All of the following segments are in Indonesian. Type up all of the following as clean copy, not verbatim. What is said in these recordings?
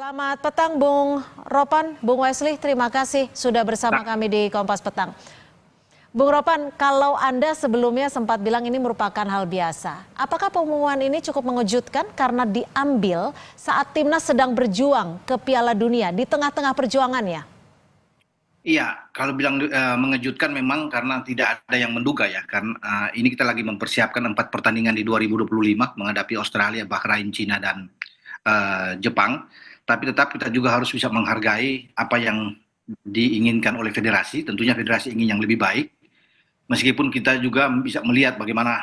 Selamat petang Bung Ropan, Bung Wesley, terima kasih sudah bersama kami di Kompas Petang. Bung Ropan, kalau Anda sebelumnya sempat bilang ini merupakan hal biasa, apakah pengumuman ini cukup mengejutkan karena diambil saat timnas sedang berjuang ke Piala Dunia di tengah-tengah perjuangannya? Iya, kalau bilang mengejutkan memang karena tidak ada yang menduga ya. Karena ini kita lagi mempersiapkan 4 pertandingan di 2025 menghadapi Australia, Bahrain, Cina, dan Jepang. Tapi tetap kita juga harus bisa menghargai apa yang diinginkan oleh federasi. Tentunya federasi ingin yang lebih baik. Meskipun kita juga bisa melihat bagaimana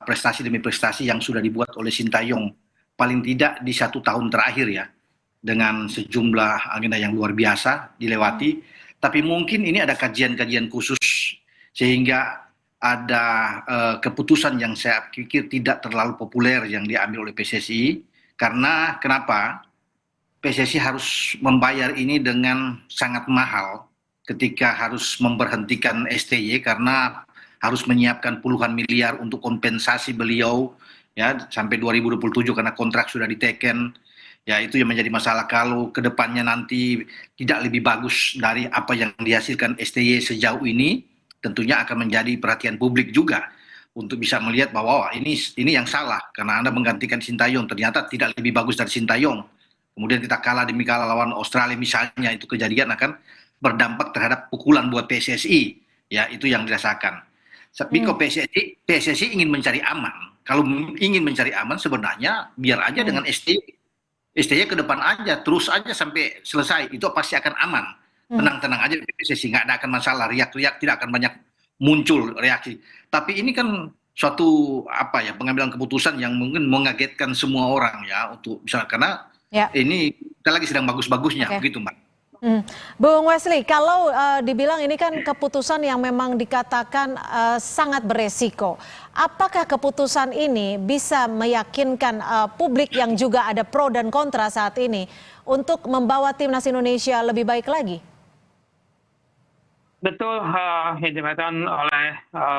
prestasi demi prestasi yang sudah dibuat oleh Sintayong paling tidak di 1 tahun terakhir ya, dengan sejumlah agenda yang luar biasa dilewati. Tapi mungkin ini ada kajian-kajian khusus sehingga ada keputusan yang saya pikir tidak terlalu populer yang diambil oleh PSSI. Karena kenapa? PSSI harus membayar ini dengan sangat mahal ketika harus memberhentikan STY karena harus menyiapkan puluhan miliar untuk kompensasi beliau ya sampai 2027 karena kontrak sudah diteken. Ya itu yang menjadi masalah kalau kedepannya nanti tidak lebih bagus dari apa yang dihasilkan STY sejauh ini, tentunya akan menjadi perhatian publik juga untuk bisa melihat bahwa ini yang salah karena Anda menggantikan Sintayong ternyata tidak lebih bagus dari Sintayong. Kemudian kita kalah demi kalah lawan Australia misalnya, itu kejadian akan berdampak terhadap pukulan buat PSSI. Ya itu yang dirasakan. Tapi kalau PSSI ingin mencari aman, kalau ingin mencari aman sebenarnya biar aja dengan STY ke depan aja, terus aja sampai selesai, itu pasti akan aman. Tenang-tenang aja PSSI, nggak ada akan masalah, riak-riak tidak akan banyak muncul reaksi. Tapi ini kan suatu pengambilan keputusan yang mungkin mengagetkan semua orang ya untuk misalnya karena ini kita lagi sedang bagus-bagusnya begitu Mbak. Bung Wesley, kalau dibilang ini kan keputusan yang memang dikatakan sangat beresiko. Apakah keputusan ini bisa meyakinkan publik yang juga ada pro dan kontra saat ini untuk membawa timnas Indonesia lebih baik lagi? Betul, yang dikatakan oleh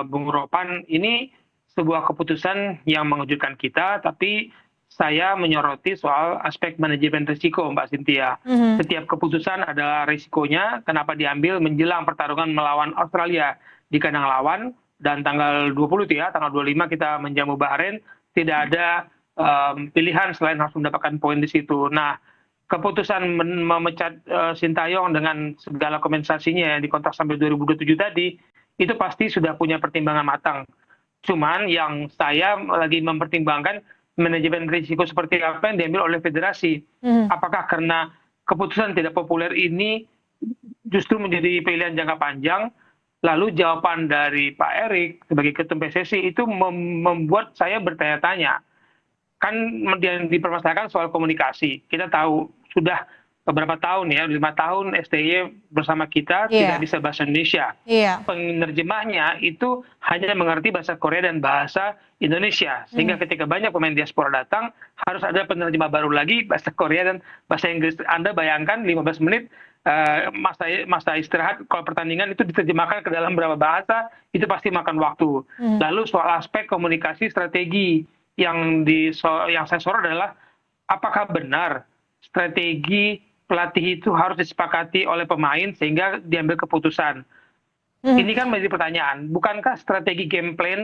Bung Ropan, ini sebuah keputusan yang mengejutkan kita, tapi saya menyoroti soal aspek manajemen risiko, Mbak Cynthia. Setiap keputusan ada risikonya, kenapa diambil menjelang pertarungan melawan Australia di kandang lawan, dan tanggal 20 itu ya, tanggal 25 kita menjamu Bahrain, tidak ada pilihan selain harus mendapatkan poin di situ. Nah, keputusan memecat Sintayong dengan segala kompensasinya yang dikontrak sampai 2027 tadi, itu pasti sudah punya pertimbangan matang. Cuman yang saya lagi mempertimbangkan manajemen risiko seperti apa yang diambil oleh federasi. Apakah karena keputusan tidak populer ini justru menjadi pilihan jangka panjang, lalu jawaban dari Pak Erik sebagai Ketum PSSI itu membuat saya bertanya-tanya. Kan yang dipermasalahkan soal komunikasi. Kita tahu sudah beberapa tahun ya, 5 tahun STY bersama kita tidak bisa bahasa Indonesia. Penerjemahnya itu hanya mengerti bahasa Korea dan bahasa Indonesia. Sehingga ketika banyak pemain diaspora datang, harus ada penerjemah baru lagi bahasa Korea dan bahasa Inggris. Anda bayangkan 15 menit masa istirahat kalau pertandingan itu diterjemahkan ke dalam berapa bahasa, itu pasti makan waktu. Lalu soal aspek komunikasi strategi yang saya sorot adalah apakah benar strategi pelatih itu harus disepakati oleh pemain sehingga diambil keputusan. Ini kan menjadi pertanyaan, bukankah strategi game plan,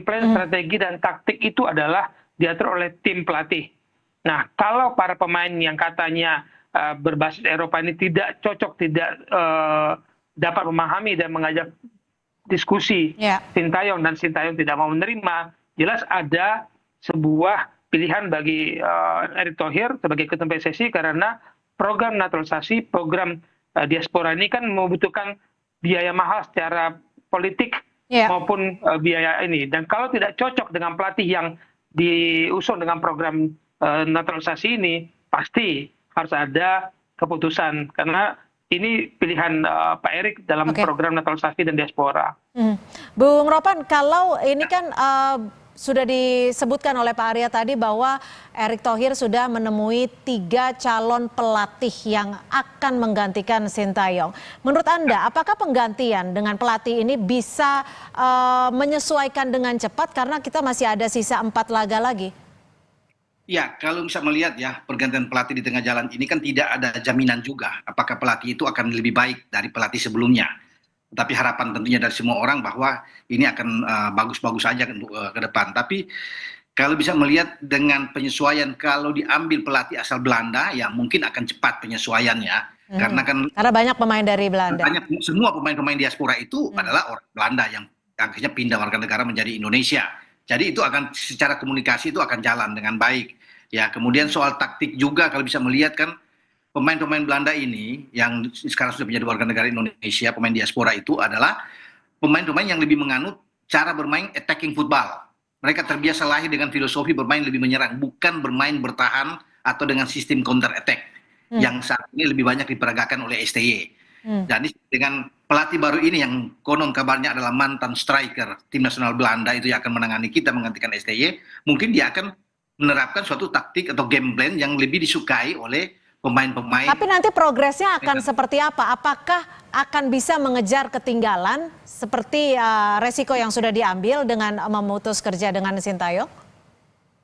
strategi dan taktik itu adalah diatur oleh tim pelatih. Nah, kalau para pemain yang katanya berbasis Eropa ini tidak cocok, tidak dapat memahami dan mengajak diskusi Sintayong dan Sintayong tidak mau menerima, jelas ada sebuah pilihan bagi Erick Thohir sebagai Ketum PSSI karena program naturalisasi, program diaspora ini kan membutuhkan biaya mahal secara politik maupun biaya ini. Dan kalau tidak cocok dengan pelatih yang diusung dengan program naturalisasi ini, pasti harus ada keputusan. Karena ini pilihan Pak Erik dalam program naturalisasi dan diaspora. Bung Ropan, kalau ini kan sudah disebutkan oleh Pak Arya tadi bahwa Erick Thohir sudah menemui 3 calon pelatih yang akan menggantikan Sintayong. Menurut Anda, apakah penggantian dengan pelatih ini bisa menyesuaikan dengan cepat karena kita masih ada sisa 4 laga lagi? Ya, kalau bisa melihat ya pergantian pelatih di tengah jalan ini kan tidak ada jaminan juga apakah pelatih itu akan lebih baik dari pelatih sebelumnya. Tapi harapan tentunya dari semua orang bahwa ini akan bagus-bagus saja ke depan. Tapi kalau bisa melihat dengan penyesuaian, kalau diambil pelatih asal Belanda, ya mungkin akan cepat penyesuaiannya. Karena kan Karena banyak pemain dari Belanda. banyak semua pemain-pemain diaspora itu adalah orang Belanda yang akhirnya pindah warga negara menjadi Indonesia. Jadi itu akan secara komunikasi itu akan jalan dengan baik. Ya, kemudian soal taktik juga kalau bisa melihat kan pemain-pemain Belanda ini yang sekarang sudah menjadi warga negara Indonesia, pemain diaspora itu adalah pemain-pemain yang lebih menganut cara bermain attacking football. Mereka terbiasa lahir dengan filosofi bermain lebih menyerang, bukan bermain bertahan atau dengan sistem counter attack yang saat ini lebih banyak diperagakan oleh STY. Jadi dengan pelatih baru ini yang konon kabarnya adalah mantan striker tim nasional Belanda itu yang akan menangani kita menggantikan STY, mungkin dia akan menerapkan suatu taktik atau game plan yang lebih disukai oleh pemain-pemain. Tapi nanti progresnya akan seperti apa? Apakah akan bisa mengejar ketinggalan seperti resiko yang sudah diambil dengan memutus kerja dengan Sintayong?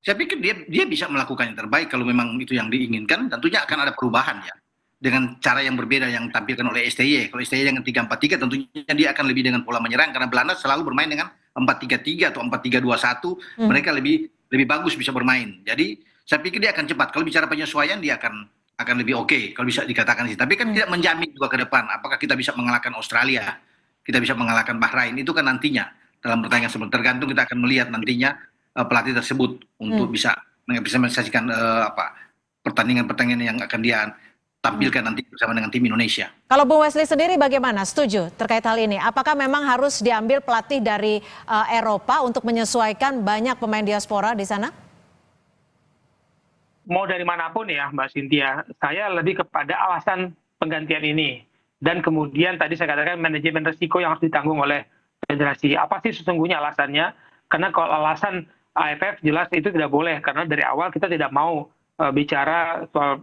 Saya pikir dia bisa melakukan yang terbaik kalau memang itu yang diinginkan. Tentunya akan ada perubahan ya dengan cara yang berbeda yang ditampilkan oleh STY. Kalau STY dengan 3-4-3 tentunya dia akan lebih dengan pola menyerang karena Belanda selalu bermain dengan 4-3-3 atau 4-3-2-1. Mereka lebih bagus bisa bermain. Jadi saya pikir dia akan cepat. Kalau bicara penyesuaian dia akan lebih oke kalau bisa dikatakan sih. Tapi kan tidak menjamin juga ke depan apakah kita bisa mengalahkan Australia, kita bisa mengalahkan Bahrain, itu kan nantinya dalam pertandingan sebelum tergantung kita akan melihat nantinya pelatih tersebut untuk bisa menyaksikan pertandingan-pertandingan yang akan dia tampilkan nanti bersama dengan tim Indonesia. Kalau Bung Wesley sendiri bagaimana? Setuju terkait hal ini? Apakah memang harus diambil pelatih dari Eropa untuk menyesuaikan banyak pemain diaspora di sana? Mau dari manapun ya Mbak Cynthia, saya lebih kepada alasan penggantian ini. Dan kemudian tadi saya katakan manajemen risiko yang harus ditanggung oleh federasi. Apa sih sesungguhnya alasannya? Karena kalau alasan AFF jelas itu tidak boleh, karena dari awal kita tidak mau bicara soal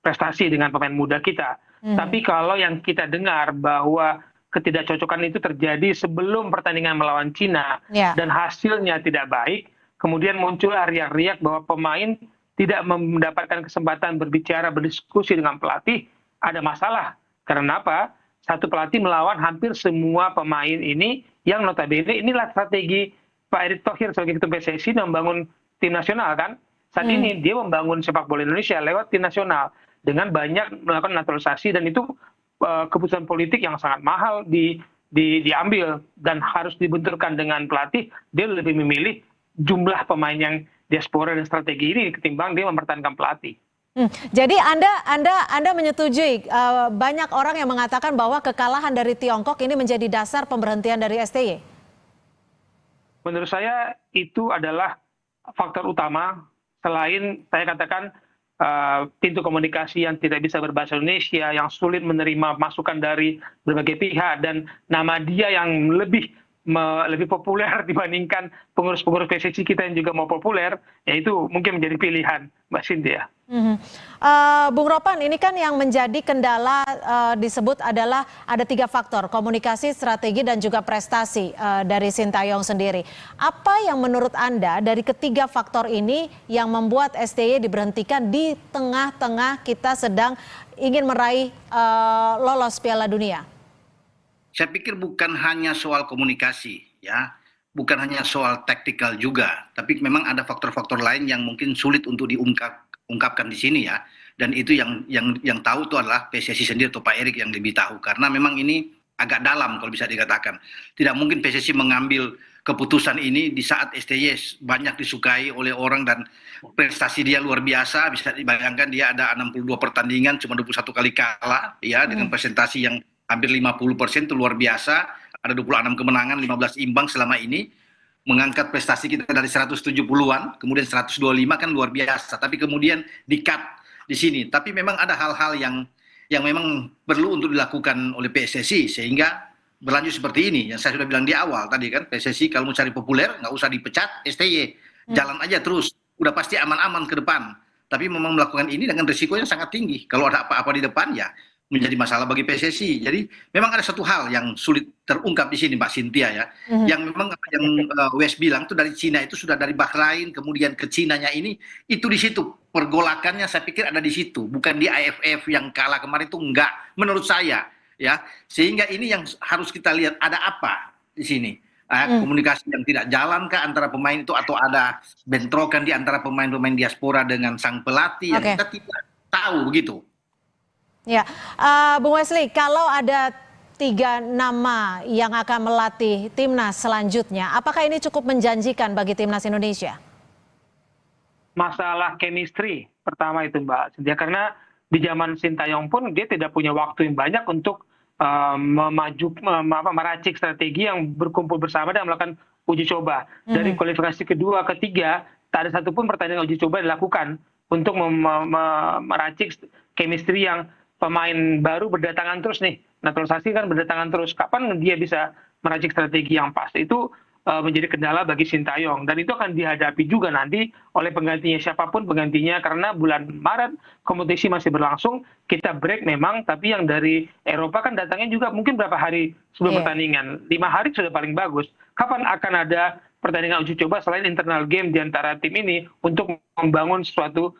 prestasi dengan pemain muda kita. Tapi kalau yang kita dengar bahwa ketidakcocokan itu terjadi sebelum pertandingan melawan Cina dan hasilnya tidak baik, kemudian muncul riak-riak bahwa pemain tidak mendapatkan kesempatan berbicara, berdiskusi dengan pelatih, ada masalah. Karena apa? Satu pelatih melawan hampir semua pemain ini yang notabene inilah strategi Pak Erick Thohir sebagai ketua PSSI membangun tim nasional kan. Saat ini dia membangun sepak bola Indonesia lewat tim nasional dengan banyak melakukan naturalisasi, dan itu keputusan politik yang sangat mahal diambil dan harus dibenturkan dengan pelatih. Dia lebih memilih jumlah pemain yang diaspora dan strategi ini ketimbang dia mempertahankan pelatih. Jadi Anda menyetujui banyak orang yang mengatakan bahwa kekalahan dari Tiongkok ini menjadi dasar pemberhentian dari STY? Menurut saya itu adalah faktor utama, selain saya katakan pintu komunikasi yang tidak bisa berbahasa Indonesia, yang sulit menerima masukan dari berbagai pihak, dan nama dia yang lebih populer dibandingkan pengurus-pengurus PSSI kita yang juga mau populer, ya itu mungkin menjadi pilihan, Mbak Cynthia. Bung Ropan, ini kan yang menjadi kendala disebut adalah ada 3 faktor, komunikasi, strategi, dan juga prestasi dari Sintayong sendiri. Apa yang menurut Anda dari ketiga faktor ini yang membuat STY diberhentikan di tengah-tengah kita sedang ingin meraih lolos Piala Dunia? Saya pikir bukan hanya soal komunikasi, ya, bukan hanya soal taktikal juga, tapi memang ada faktor-faktor lain yang mungkin sulit untuk diungkapkan di sini ya. Dan itu yang tahu itu adalah PSSI sendiri atau Pak Erick yang lebih tahu, karena memang ini agak dalam kalau bisa dikatakan. Tidak mungkin PSSI mengambil keputusan ini di saat STY banyak disukai oleh orang dan prestasi dia luar biasa. Bisa dibayangkan dia ada 62 pertandingan cuma 21 kali kalah ya, dengan presentasi yang hampir 50% itu luar biasa, ada 26 kemenangan, 15 imbang selama ini, mengangkat prestasi kita dari 170-an, kemudian 125 kan luar biasa, tapi kemudian di-cut di sini. Tapi memang ada hal-hal yang memang perlu untuk dilakukan oleh PSSI, sehingga berlanjut seperti ini. Yang saya sudah bilang di awal tadi kan, PSSI kalau mau cari populer, nggak usah dipecat STY, jalan aja terus, udah pasti aman-aman ke depan. Tapi memang melakukan ini dengan risiko yang sangat tinggi. Kalau ada apa-apa di depan ya, menjadi masalah bagi PSSI. Jadi memang ada satu hal yang sulit terungkap di sini, Mbak Cynthia ya, yang memang apa yang Wes bilang itu dari Cina itu sudah dari Bahrain kemudian ke Cinanya ini itu di situ pergolakannya saya pikir ada di situ, bukan di AFF yang kalah kemarin itu enggak menurut saya ya. Sehingga ini yang harus kita lihat ada apa di sini. Komunikasi yang tidak jalan kah antara pemain itu atau ada bentrokan di antara pemain-pemain diaspora dengan sang pelatih yang kita tidak tahu begitu. Ya, Bung Wesley, kalau ada 3 nama yang akan melatih timnas selanjutnya, apakah ini cukup menjanjikan bagi timnas Indonesia? Masalah chemistry pertama itu Mbak Cynthia, karena di zaman Sintayong pun dia tidak punya waktu yang banyak untuk meracik strategi yang berkumpul bersama dan melakukan uji coba. Dari kualifikasi kedua, ketiga, tak ada satupun pertandingan uji coba dilakukan untuk meracik chemistry yang pemain baru berdatangan terus nih, naturalisasi kan berdatangan terus. Kapan dia bisa meracik strategi yang pas? Itu menjadi kendala bagi Sintayong. Dan itu akan dihadapi juga nanti oleh penggantinya, siapapun penggantinya. Karena bulan Maret kompetisi masih berlangsung, kita break memang, tapi yang dari Eropa kan datangnya juga mungkin berapa hari sebelum pertandingan. 5 hari sudah paling bagus. Kapan akan ada pertandingan uji coba selain internal game di antara tim ini untuk membangun suatu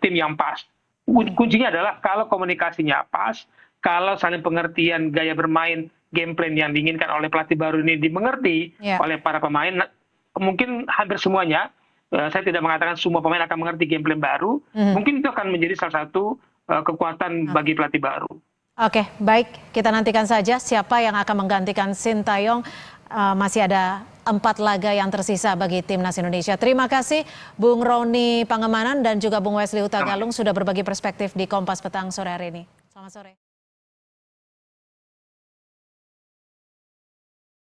tim yang pas? Kuncinya adalah kalau komunikasinya pas, kalau saling pengertian gaya bermain, game plan yang diinginkan oleh pelatih baru ini dimengerti oleh para pemain, mungkin hampir semuanya, saya tidak mengatakan semua pemain akan mengerti game plan baru, mungkin itu akan menjadi salah satu kekuatan bagi pelatih baru. Oke, baik, kita nantikan saja siapa yang akan menggantikan Sintayong. Masih ada 4 laga yang tersisa bagi timnas Indonesia. Terima kasih Bung Roni Pangemanan dan juga Bung Wesley Huta Galung sudah berbagi perspektif di Kompas Petang sore hari ini. Selamat sore.